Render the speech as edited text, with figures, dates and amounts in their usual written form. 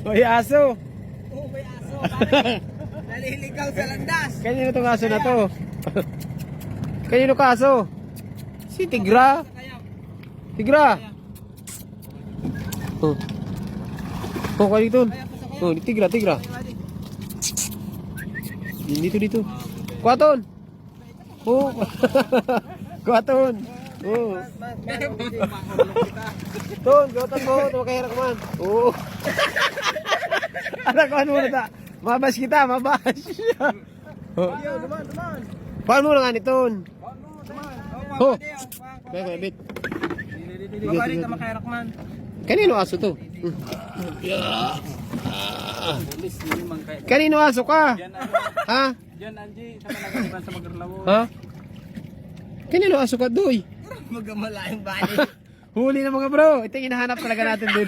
May aso. Oo, may aso. Pare, naliligaw sa landas. Kanino tong aso na to? Kanino ka aso? Si Tigra. Tigra. Oh. Oh, kaya dito. Oh, Tigra, Tigra. Dito. Kuaton. Oh. Kuaton. Oh. Ton, kuaton mo, makahirap man. Oh. Anak ko ano na ta? Mabas kita, mabas. Oh. Duman. Paano mo na nga niton? Oh. Kaya bit. Mabalik na makairak man. Kanino aso to? Kanino aso ka? Ha? Diyan, Angie, sa malagaliban sa Magarlawo. Ha? Kanino aso ka, Doy? Magamalaing bali. Huli na mga bro. Ito yung hinahanap talaga natin, Doy.